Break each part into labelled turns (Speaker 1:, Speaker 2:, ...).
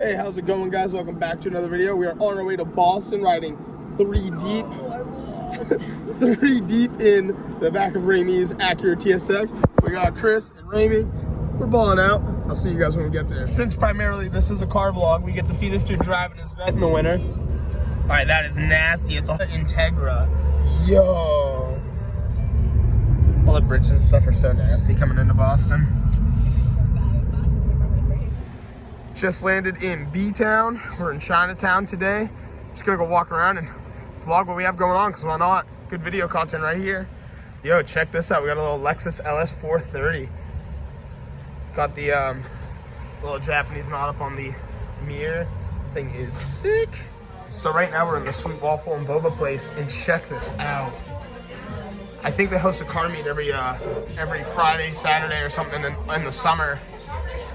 Speaker 1: Hey, how's it going, guys? Welcome back to another video. We are on our way to Boston, riding 3 deep.
Speaker 2: Oh, I lost.
Speaker 1: 3 deep in the back of Ramey's Acura TSX. We got Chris and Ramey. We're balling out. I'll see you guys when we get there. Since primarily this is a car vlog, we get to see this dude driving his vet in the winter. All right, that is nasty. It's all Integra. Yo. All the bridges and stuff are so nasty coming into Boston. Just landed in B-Town. We're in Chinatown today. Just gonna go walk around and vlog what we have going on, because why not? Good video content right here. Yo, check this out. We got a little Lexus LS 430. Got the little Japanese knot up on the mirror. Thing is sick. So right now we're in the Sweet Waffle and Boba place, and check this out. I think they host a car meet every Friday, Saturday, or something in the summer.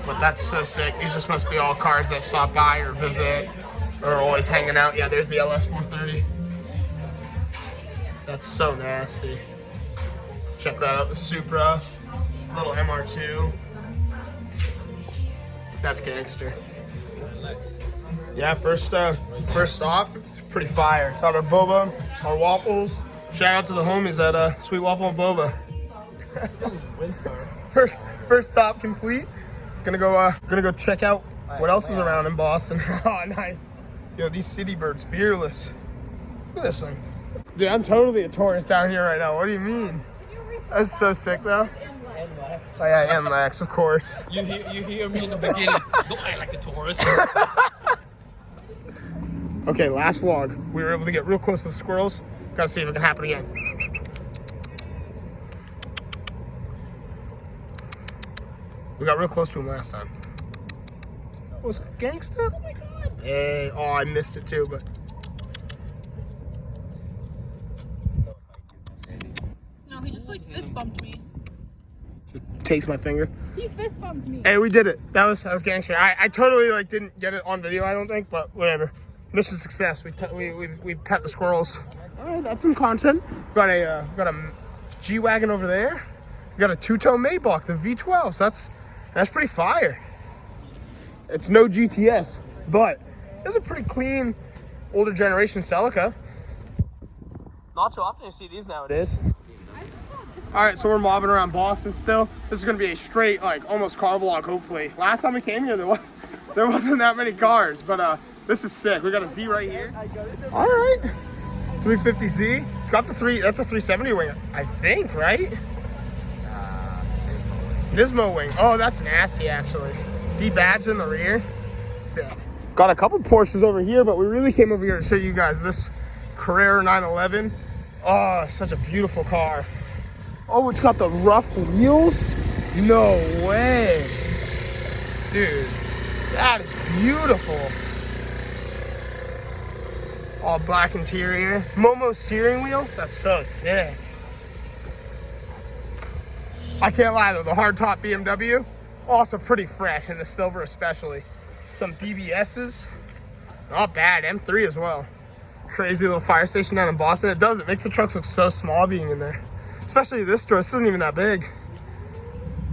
Speaker 1: But that's so sick. These just must be all cars that stop by or visit or are always hanging out. Yeah, there's the LS 430. That's so nasty. Check that out, the Supra, little MR2. That's gangster. Yeah, first stop, it's pretty fire. Got our boba, our waffles. Shout out to the homies at Sweet Waffle and Boba. First stop complete. Gonna go check out what else is around in Boston. Oh, nice. Yo, these city birds, fearless. Look at this thing. Dude, I'm totally a tourist down here right now. What do you mean? That's so sick, though. Oh, yeah, and Lex, of course.
Speaker 2: You hear me in the beginning. Don't act like a tourist.
Speaker 1: Okay, last vlog. We were able to get real close to the squirrels. Gotta see if it can happen again. We got real close to him last time. Was it gangsta?
Speaker 3: Oh my god!
Speaker 1: Hey, oh, I missed it too, but.
Speaker 3: No, he just like fist bumped me.
Speaker 1: Just takes my finger.
Speaker 3: He fist bumped me.
Speaker 1: Hey, we did it. That was gangster. I totally like didn't get it on video, I don't think, but whatever. Mission success. We pet the squirrels. All right, that's some content. Got a G-Wagon over there. We got a two-tone Maybach, the V12. So that's pretty fire. It's no GTS, but it's a pretty clean, older generation Celica. Not too often you see these nowadays. All right, so we're mobbing around Boston still. This is gonna be a straight, like, almost car vlog, hopefully. Last time we came here, there wasn't that many cars, but this is sick. We got a Z right here. All right, 350Z. It's got the that's a 370 wing, I think, right? Nismo wing. Oh, that's nasty, actually. D-badge in the rear. Sick. Got a couple Porsches over here, but we really came over here to show you guys this Carrera 911. Oh, such a beautiful car. Oh, it's got the rough wheels? No way. Dude, that is beautiful. All black interior. Momo steering wheel? That's so sick. I can't lie though, the hardtop BMW, also pretty fresh, in the silver especially. Some BBSs, not bad, M3 as well. Crazy little fire station down in Boston. It makes the trucks look so small being in there. Especially this store, this isn't even that big.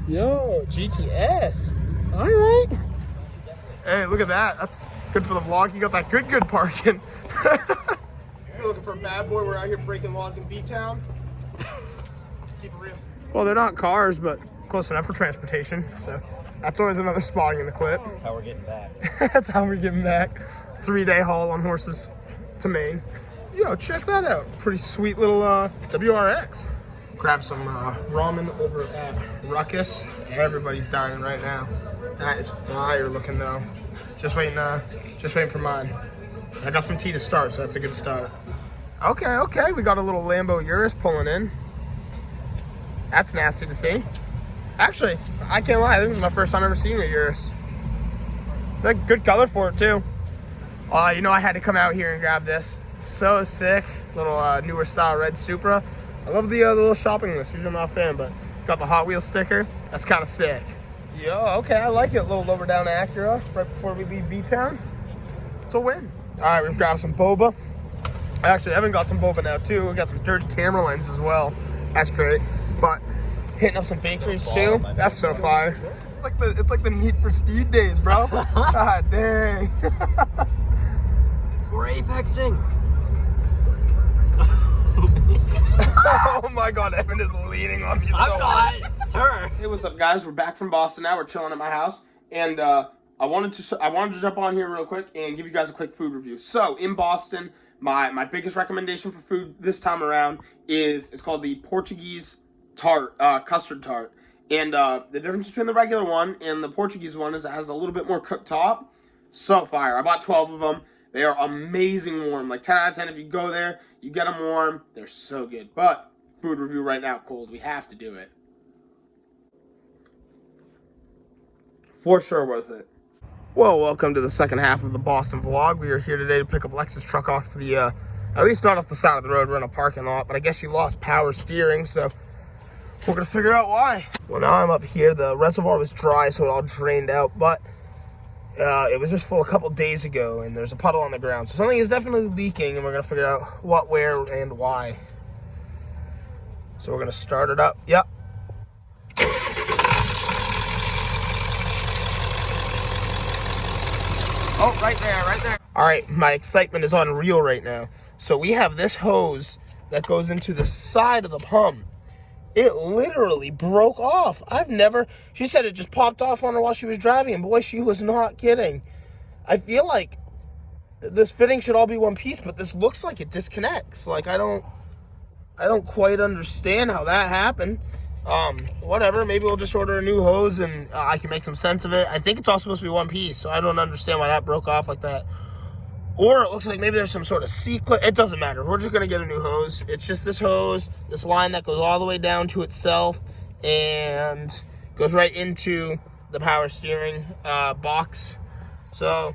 Speaker 1: Yo, GTS, all right. Hey, look at that, that's good for the vlog. You got that good parking. If you're looking for a bad boy, we're out here breaking laws in B-Town. Keep it real. Well, they're not cars, but close enough for transportation. So that's always another spotting in the clip.
Speaker 2: That's how we're getting back.
Speaker 1: That's how we're getting back. 3-day haul on horses to Maine. Yo, check that out. Pretty sweet little WRX. Grab some ramen over at Ruckus. Everybody's dying right now. That is fire looking though. Just waiting for mine. I got some tea to start, so that's a good start. Okay. We got a little Lambo Urus pulling in. That's nasty to see. Actually, I can't lie, this is my first time ever seeing a Urus. Like, good color for it too. You know, I had to come out here and grab this. So sick. Little newer style red Supra. I love the little shopping list. Usually I'm not a fan, but got the Hot Wheels sticker. That's kind of sick. Yo, okay, I like it. A little lower down Acura right before we leave B-Town. It's a win. All right, we've got some boba. Actually, Evan got some boba now too. We got some dirty camera lenses as well. That's great. But hitting up some bakeries too. That's so fire. it's like the Need for Speed days, bro. God dang.
Speaker 2: We're apexing.
Speaker 1: Oh my God, Evan is leaning on me so
Speaker 2: I'm
Speaker 1: hard.
Speaker 2: not. It's her.
Speaker 1: Hey, what's up, guys? We're back from Boston now. We're chilling at my house, and I wanted to jump on here real quick and give you guys a quick food review. So in Boston, my biggest recommendation for food this time around is it's called the Portuguese tart, custard tart. And the difference between the regular one and the Portuguese one is it has a little bit more cooked top. So fire. I bought 12 of them. They are amazing warm. Like 10 out of 10 if you go there, you get them warm. They're so good. But food review right now, cold. We have to do it. For sure worth it. Well, welcome to the second half of the Boston vlog. We are here today to pick up Lex's truck off the, at least not off the side of the road. We're in a parking lot, but I guess she lost power steering, so we're gonna figure out why. Well, now I'm up here. The reservoir was dry, so it all drained out, but it was just full a couple days ago, and there's a puddle on the ground. So something is definitely leaking, and we're gonna figure out what, where, and why. So we're gonna start it up. Yep. Oh, right there, right there. All right, my excitement is unreal right now. So we have this hose that goes into the side of the pump. It literally broke off. She said it just popped off on her while she was driving, and boy, she was not kidding. I feel like this fitting should all be one piece, but this looks like it disconnects. Like, I don't quite understand how that happened. Whatever, maybe we'll just order a new hose and I can make some sense of it. I think it's all supposed to be one piece, so I don't understand why that broke off like that. Or it looks like maybe there's some sort of C-clip. It doesn't matter. We're just going to get a new hose. It's just this hose, this line that goes all the way down to itself and goes right into the power steering box. So,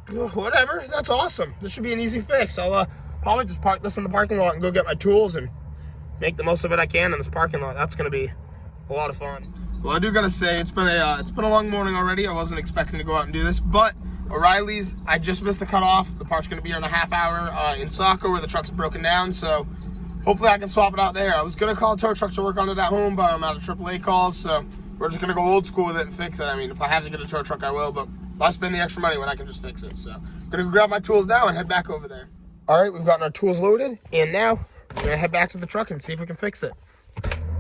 Speaker 1: whatever. That's awesome. This should be an easy fix. I'll probably just park this in the parking lot and go get my tools and make the most of it I can in this parking lot. That's going to be a lot of fun. Well, I do got to say, it's been a long morning already. I wasn't expecting to go out and do this, but O'Reilly's, I just missed the cutoff. The part's going to be here in a half hour in Saco where the truck's broken down, so hopefully I can swap it out there. I was going to call a tow truck to work on it at home, but I'm out of AAA calls, so we're just going to go old school with it and fix it. I mean, if I have to get a tow truck, I will, but why spend the extra money when I can just fix it? So I'm going to grab my tools now and head back over there. All right, we've gotten our tools loaded, and now we're going to head back to the truck and see if we can fix it.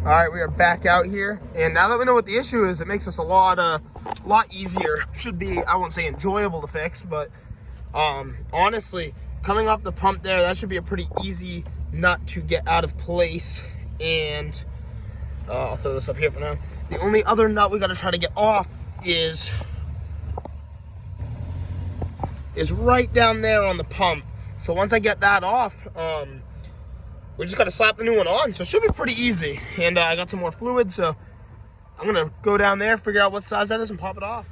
Speaker 1: All right, we are back out here, and now that we know what the issue is, it makes us a lot easier. Should be, I won't say enjoyable to fix, but honestly, coming off the pump there, that should be a pretty easy nut to get out of place. And I'll throw this up here for now. The only other nut we got to try to get off is right down there on the pump. So once I get that off, we just got to slap the new one on, so it should be pretty easy. And I got some more fluid, so I'm going to go down there, figure out what size that is, and pop it off.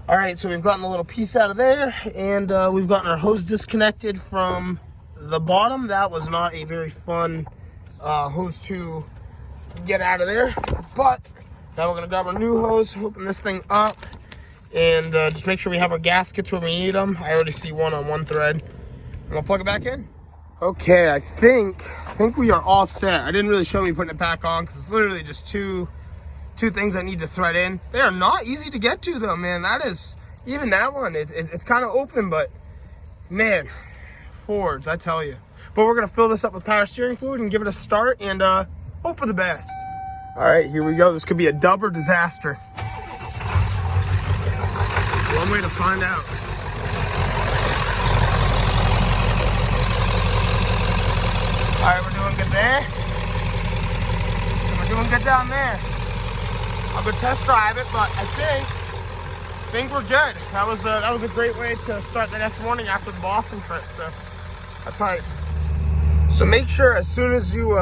Speaker 1: All right, so we've gotten a little piece out of there, and we've gotten our hose disconnected from the bottom. That was not a very fun hose to get out of there. But now we're going to grab our new hose, open this thing up, and just make sure we have our gaskets where we need them. I already see one on one thread. And I'll plug it back in. Okay, I think we are all set. I didn't really show me putting it back on because it's literally just two things I need to thread in. They are not easy to get to though, man. That is, even that one, it's kind of open, but man, Fords, I tell you. But we're gonna fill this up with power steering fluid and give it a start and hope for the best. All right, here we go. This could be a dub or disaster. One way to find out. All right, we're doing good there. And we're doing good down there. I'll go test drive it, but I think we're good. That was a great way to start the next morning after the Boston trip. So that's hype. So make sure as soon as you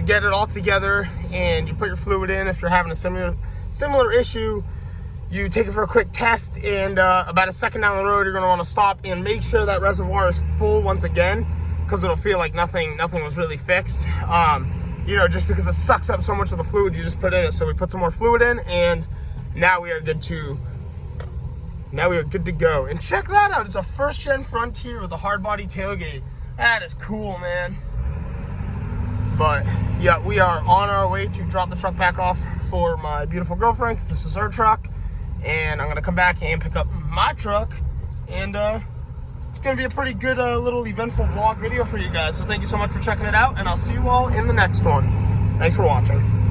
Speaker 1: get it all together and you put your fluid in, if you're having a similar issue, you take it for a quick test, and about a second down the road, you're gonna want to stop and make sure that reservoir is full once again, because it'll feel like nothing was really fixed. You know, just because it sucks up so much of the fluid you just put in it. So we put some more fluid in, and now we are good to go. And check that out. It's a first gen Frontier with a hard body tailgate. That is cool, man. But yeah, we are on our way to drop the truck back off for my beautiful girlfriend, because this is her truck. and I'm gonna come back and pick up my truck, and it's gonna be a pretty good little eventful vlog video for you guys. So thank you so much for checking it out, and I'll see you all in the next one. Thanks for watching.